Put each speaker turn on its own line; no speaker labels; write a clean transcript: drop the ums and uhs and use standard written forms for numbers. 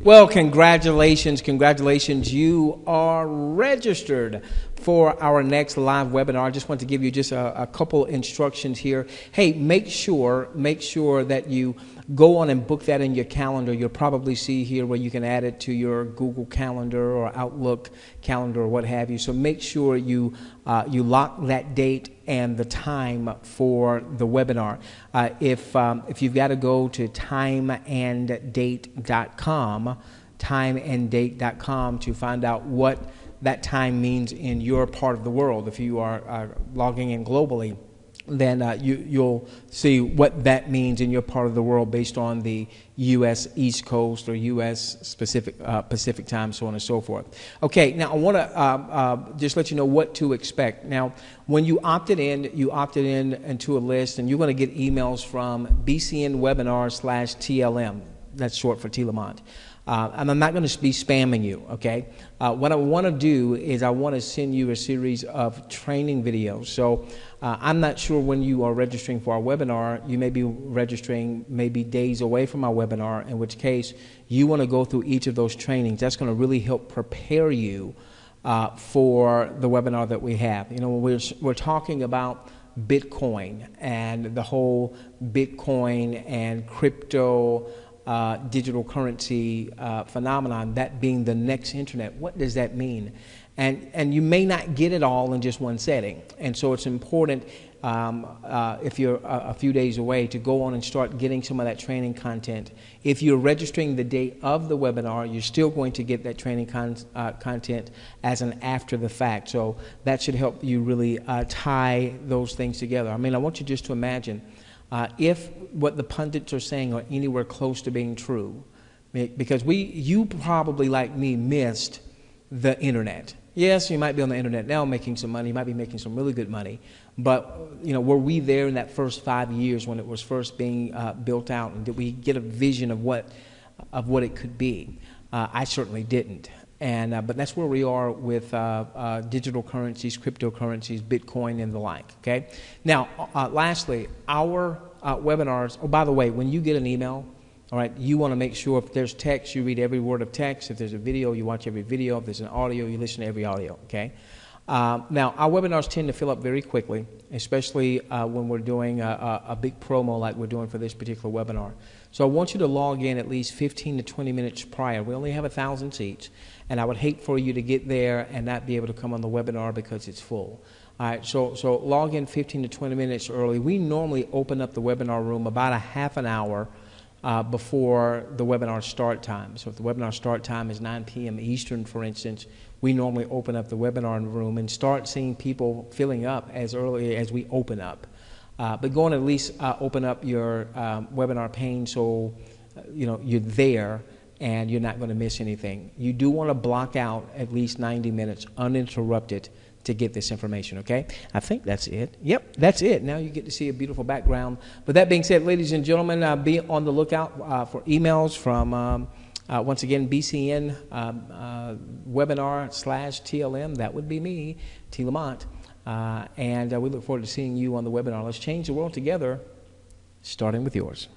Well, congratulations, congratulations. You are registered for our next live webinar. I just want to give you just a couple instructions here. Hey, make sure that you go on and book that in your calendar. You'll probably see here where you can add it to your Google Calendar or Outlook calendar or what have you. So make sure you lock that date and the time for the webinar. If you've got to go to timeanddate.com to find out what that time means in your part of the world. If you are logging in globally, then you'll see what that means in your part of the world based on the U.S. East Coast or U.S. Pacific time, so on and so forth. Okay, now I want to just let you know what to expect. Now, when you opted in into a list, and you're going to get emails from BCN Webinar/TLM. That's short for T. Lamont. And I'm not going to be spamming you, okay? What I want to do is I want to send you a series of training videos. So I'm not sure when you are registering for our webinar. You may be registering maybe days away from our webinar, in which case you want to go through each of those trainings. That's going to really help prepare you for the webinar that we have. You know, we're talking about Bitcoin and the whole Bitcoin and crypto digital currency phenomenon, that being the next internet. What does that mean? And you may not get it all in just one setting. And so it's important, if you're a few days away, to go on and start getting some of that training content. If you're registering the day of the webinar, you're still going to get that training content as an after the fact. So that should help you really tie those things together. I mean, I want you just to imagine if what the pundits are saying are anywhere close to being true, because you probably, like me, missed the internet. Yes, you might be on the internet now making some money. You might be making some really good money. But, you know, were we there in that first 5 years when it was first being built out? And did we get a vision of what it could be? I certainly didn't. And but that's where we are with digital currencies, cryptocurrencies, Bitcoin, and the like. Okay. Now, lastly, our webinars. Oh, by the way, when you get an email, all right, you want to make sure if there's text, you read every word of text. If there's a video, you watch every video. If there's an audio, you listen to every audio. Okay. Now, our webinars tend to fill up very quickly, especially when we're doing a big promo like we're doing for this particular webinar. So I want you to log in at least 15 to 20 minutes prior. We only have 1,000 seats, and I would hate for you to get there and not be able to come on the webinar because it's full. All right, so log in 15 to 20 minutes early. We normally open up the webinar room about a half an hour before the webinar start time. So if the webinar start time is 9 p.m. Eastern, for instance, we normally open up the webinar room and start seeing people filling up as early as we open up. But go and at least open up your webinar pane so you know you're there and you're not going to miss anything. You do want to block out at least 90 minutes uninterrupted to get this information, okay? I think that's it. Yep, that's it. Now you get to see a beautiful background. But that being said, ladies and gentlemen, be on the lookout for emails from, once again, BCN Webinar/TLM. That would be me, T. Lamont. And we look forward to seeing you on the webinar. Let's change the world together, starting with yours.